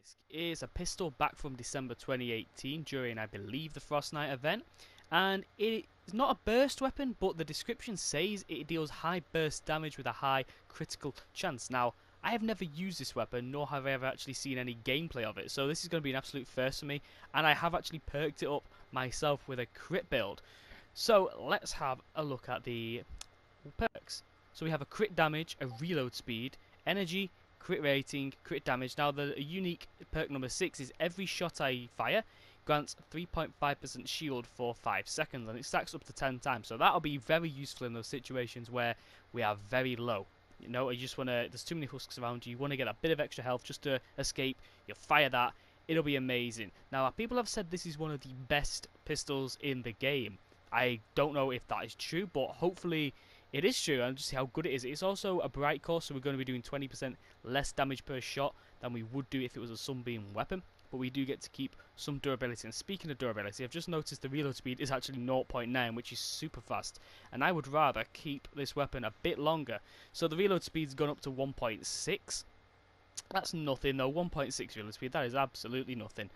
Basilisk is a pistol back from December 2018 during, I believe, the Fortnite event, and it is not a burst weapon, but the description says it deals high burst damage with a high critical chance. Now, I have never used this weapon, nor have I ever actually seen any gameplay of it, so this is going to be an absolute first for me, and I have actually perked it up myself with a crit build. So let's have a look at the perks. So we have a crit damage, a reload speed, energy, crit rating, crit damage. Now the unique perk number 6 is every shot I fire grants 3.5% shield for 5 seconds, and it stacks up to 10 times. So that'll be very useful in those situations where we are very low. You know, you just want to, there's too many husks around you, you want to get a bit of extra health just to escape, you fire that, it'll be amazing. Now people have said this is one of the best pistols in the game. I don't know if that is true, but hopefully it is true, and just see how good it is. It's also a bright core, so we're going to be doing 20% less damage per shot than we would do if it was a sunbeam weapon. But we do get to keep some durability. And speaking of durability, I've just noticed the reload speed is actually 0.9, which is super fast. And I would rather keep this weapon a bit longer. So the reload speed's gone up to 1.6. That's nothing though, 1.6 reload speed, that is absolutely nothing.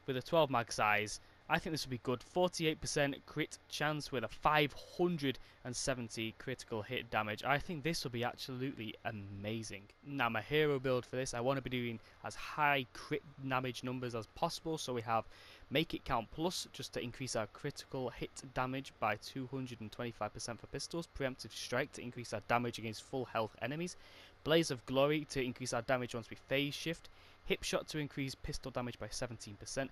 With a 12 mag size, I think this would be good. 48% crit chance with a 570 critical hit damage. I think this will be absolutely amazing. Now my hero build for this, I want to be doing as high crit damage numbers as possible. So we have Make It Count Plus, just to increase our critical hit damage by 225% for pistols. Preemptive Strike to increase our damage against full health enemies. Blaze of Glory to increase our damage once we phase shift. Hip Shot to increase pistol damage by 17%.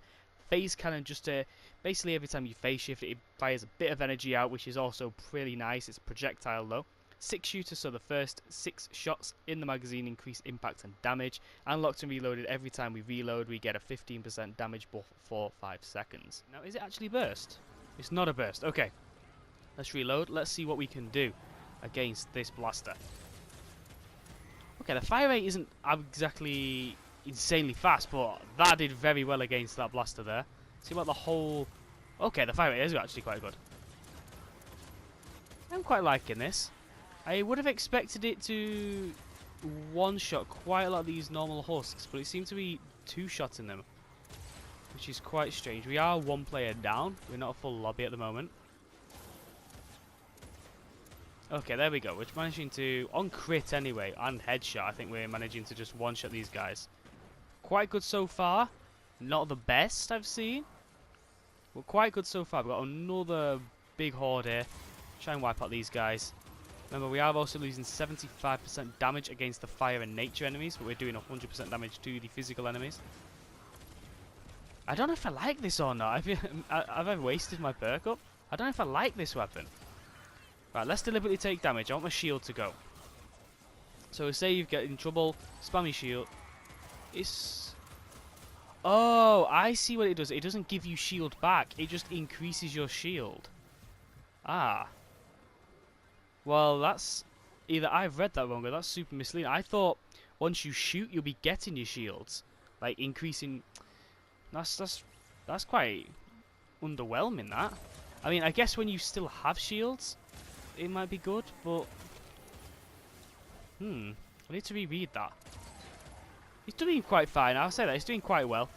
Phase Cannon, just to basically every time you phase shift it fires a bit of energy out, which is also pretty nice. It's projectile though. 6 shooter, so the first 6 shots in the magazine increase impact and damage. And locked and reloaded, every time we reload we get a 15% damage buff for 5 seconds. Now is it actually burst? It's not a burst. Okay, let's reload. Let's see what we can do against this blaster. Okay, the fire rate isn't exactly insanely fast, but that did very well against that blaster there. See what the whole... Okay, the fire rate is actually quite good. I'm quite liking this. I would have expected it to one-shot quite a lot of these normal husks, but it seemed to be two-shotting them, which is quite strange. We are one player down. We're not a full lobby at the moment. Okay, there we go. We're managing to, on crit anyway, and headshot, I think we're managing to just one-shot these guys. Quite good so far. Not the best I've seen, but quite good so far. We've got another big horde here. Try and wipe out these guys. Remember, we are also losing 75% damage against the fire and nature enemies, but we're doing 100% damage to the physical enemies. I don't know if I like this or not. Have I wasted my perk up? I don't know if I like this weapon. Right, let's deliberately take damage. I want my shield to go. So say you get in trouble, spam your shield. It's... Oh, I see what it does. It doesn't give you shield back. It just increases your shield. Ah. Well, that's... Either I've read that wrong or that's super misleading. I thought once you shoot, you'll be getting your shields. Like, increasing... That's quite underwhelming, that. I mean, I guess when you still have shields, it might be good, but... I need to reread that. He's doing quite fine, I'll say that, he's doing quite well.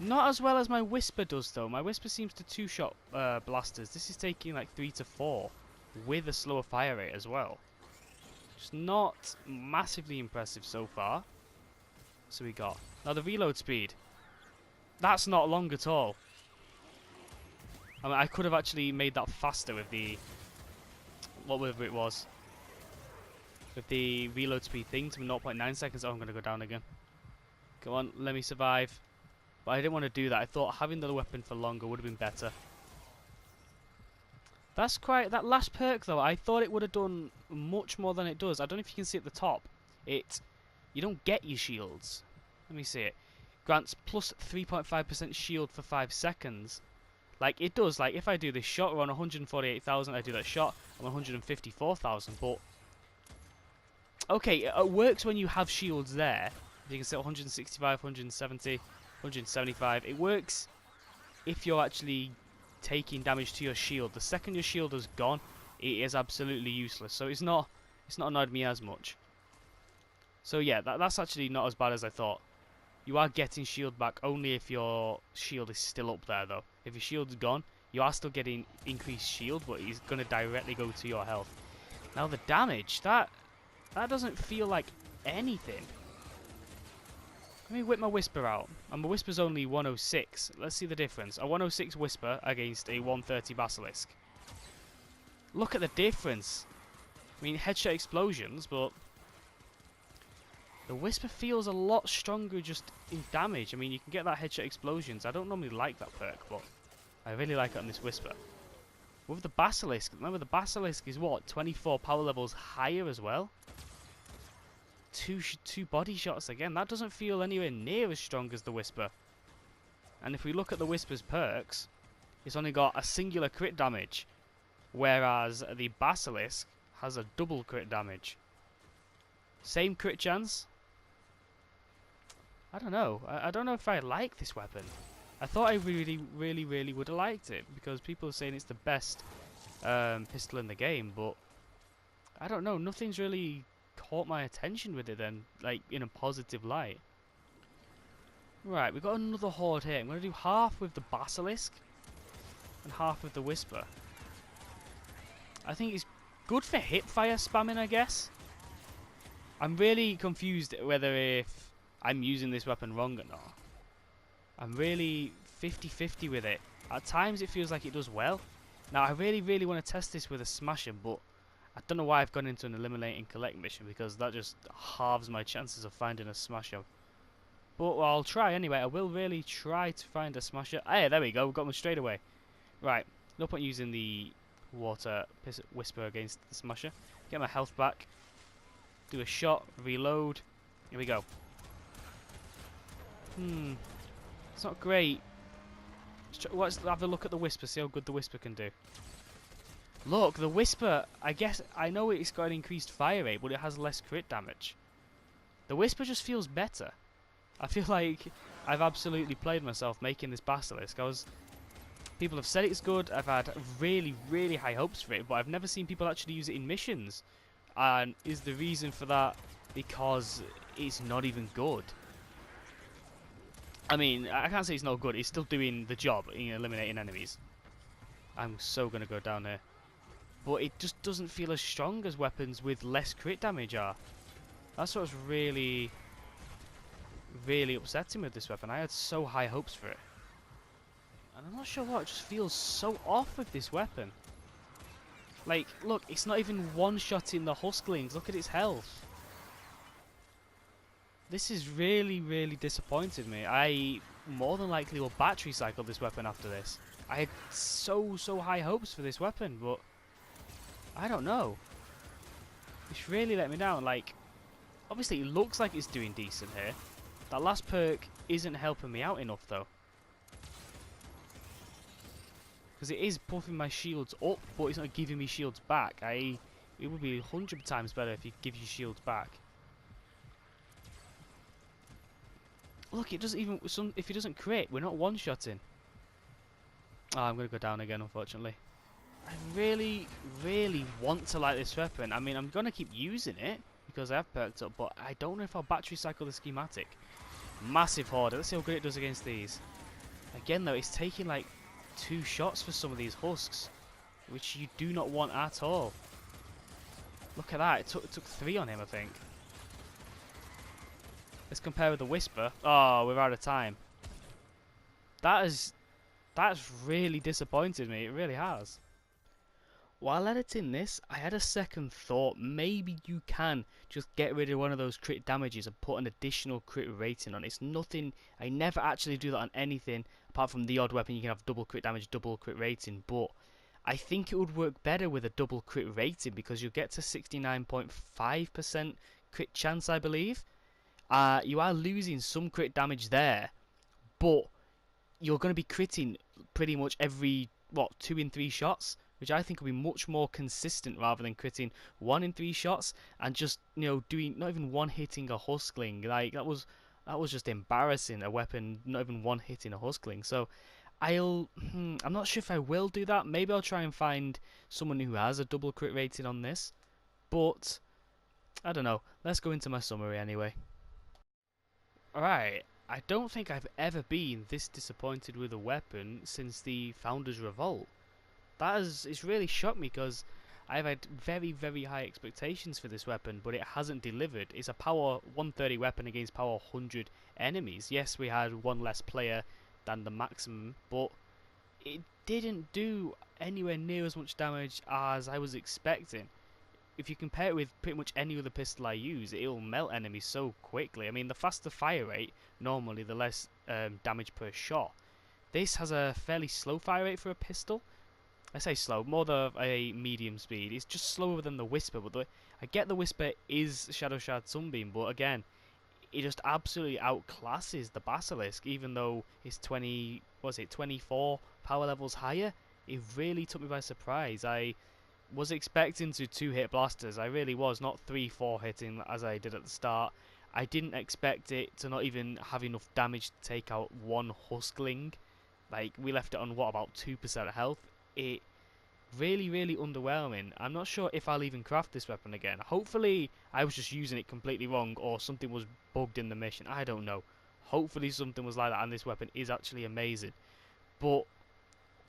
Not as well as my Whisper does though. My Whisper seems to two-shot blasters. This is taking like 3 to 4 with a slower fire rate as well. Just not massively impressive so far. So we got... Now the reload speed. That's not long at all. I mean, I could have actually made that faster with the... whatever it was. With the reload speed thing to 0.9 seconds. Oh, I'm going to go down again. Go on, let me survive. But I didn't want to do that. I thought having the weapon for longer would have been better. That's quite... That last perk, though, I thought it would have done much more than it does. I don't know if you can see at the top. You don't get your shields. Let me see it. Grants plus 3.5% shield for 5 seconds. Like, it does. Like, if I do this shot, we're on 148,000. I do that shot, I'm on 154,000. But... Okay, it works when you have shields there. You can set 165, 170, 175. It works if you're actually taking damage to your shield. The second your shield is gone, it is absolutely useless. So it's not annoyed me as much. So yeah, that's actually not as bad as I thought. You are getting shield back only if your shield is still up there, though. If your shield's gone, you are still getting increased shield, but it's going to directly go to your health. Now the damage, that doesn't feel like anything. Let me whip my Whisper out. And my Whisper's only 106. Let's see the difference. A 106 Whisper against a 130 Basilisk. Look at the difference. I mean, headshot explosions, but the Whisper feels a lot stronger just in damage. I mean, you can get that headshot explosions. I don't normally like that perk, but I really like it on this Whisper. With the Basilisk, remember the Basilisk is what? 24 power levels higher as well? Two body shots again. That doesn't feel anywhere near as strong as the Whisper. And if we look at the Whisper's perks, it's only got a singular crit damage, whereas the Basilisk has a double crit damage. Same crit chance. I don't know. I don't know if I like this weapon. I thought I really would have liked it because people are saying it's the best pistol in the game, but I don't know. Nothing's really caught my attention with it then, like in a positive light. Right, we've got another horde here. I'm going to do half with the Basilisk and half with the Whisper. I think it's good for hipfire spamming, I guess. I'm really confused whether if I'm using this weapon wrong or not. I'm really 50-50 with it. At times it feels like it does well. Now I really want to test this with a Smasher, but I don't know why I've gone into an eliminate and collect mission, because that just halves my chances of finding a Smasher. But well, I'll try anyway. I will really try to find a Smasher. Hey, there we go. We've got one straight away. Right. No point using the water Whisper against the Smasher. Get my health back. Do a shot. Reload. Here we go. It's not great. Let's have a look at the Whisper. See how good the Whisper can do. Look, the Whisper, I guess, I know it's got an increased fire rate, but it has less crit damage. The Whisper just feels better. I feel like I've absolutely played myself making this Basilisk. People have said it's good, I've had really high hopes for it, but I've never seen people actually use it in missions. And is the reason for that because it's not even good? I mean, I can't say it's not good, it's still doing the job in eliminating enemies. I'm so going to go down here. But it just doesn't feel as strong as weapons with less crit damage are. That's what's really upsetting with this weapon. I had so high hopes for it. And I'm not sure what, it just feels so off with this weapon. Like, look, it's not even one-shotting the Husklings. Look at its health. This is really disappointed me. I more than likely will battery cycle this weapon after this. I had so high hopes for this weapon, but I don't know. It's really let me down. Like, obviously it looks like it's doing decent here. That last perk isn't helping me out enough though. Because it is puffing my shields up, but it's not giving me shields back. It would be 100 times better if it gives you shields back. Look, it doesn't even, if it doesn't crit, we're not one-shotting. Oh, I'm going to go down again, unfortunately. I really want to like this weapon. I mean, I'm going to keep using it because I have perked up, but I don't know if I'll battery cycle the schematic. Massive horde. Let's see how good it does against these. Again, though, it's taking like 2 shots for some of these husks, which you do not want at all. Look at that. It took 3 on him, I think. Let's compare with the Whisper. Oh, we're out of time. That's really disappointed me. It really has. While editing this, I had a second thought. Maybe you can just get rid of one of those crit damages and put an additional crit rating on. It's nothing. I never actually do that on anything apart from the odd weapon. You can have double crit damage, double crit rating, but I think it would work better with a double crit rating because you'll get to 69.5% crit chance, I believe. You are losing some crit damage there, but you're going to be critting pretty much every 2 in 3 shots, which I think will be much more consistent rather than critting 1 in 3 shots and just doing not even one hitting a Huskling. Like that was just embarrassing. A weapon not even one hitting a Huskling. So I'm not sure if I will do that. Maybe I'll try and find someone who has a double crit rating on this, but I don't know. Let's go into my summary anyway. Alright, I don't think I've ever been this disappointed with a weapon since the Founders Revolt. It's really shocked me because I've had very high expectations for this weapon, but it hasn't delivered. It's a power 130 weapon against power 100 enemies. Yes, we had one less player than the maximum, but it didn't do anywhere near as much damage as I was expecting. If you compare it with pretty much any other pistol I use, it'll melt enemies so quickly. I mean, the faster fire rate, normally the less damage per shot. This has a fairly slow fire rate for a pistol. I say slow, more of a medium speed. It's just slower than the Whisper, but I get the Whisper is Shadow Shard Sunbeam, but again, it just absolutely outclasses the Basilisk, even though it's 24 power levels higher. It really took me by surprise. I was expecting to two-hit blasters. I really was, not 3-4 hitting as I did at the start. I didn't expect it to not even have enough damage to take out one Huskling. Like, we left it on, what, about 2% health? It really underwhelming. I'm not sure if I'll even craft this weapon again. Hopefully I was just using it completely wrong, or something was bugged in the mission. I don't know. Hopefully something was like that and this weapon is actually amazing. But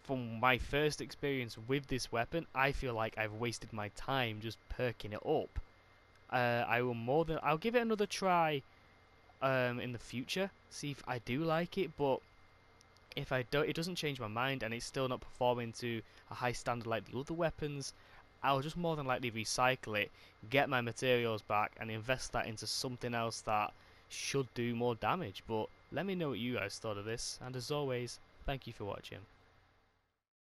from my first experience with this weapon, I feel like I've wasted my time just perking it up. I'll give it another try in the future, see if I do like it, but if I don't, it doesn't change my mind and it's still not performing to a high standard like the other weapons, I'll just more than likely recycle it, get my materials back and invest that into something else that should do more damage. But let me know what you guys thought of this, and as always, thank you for watching.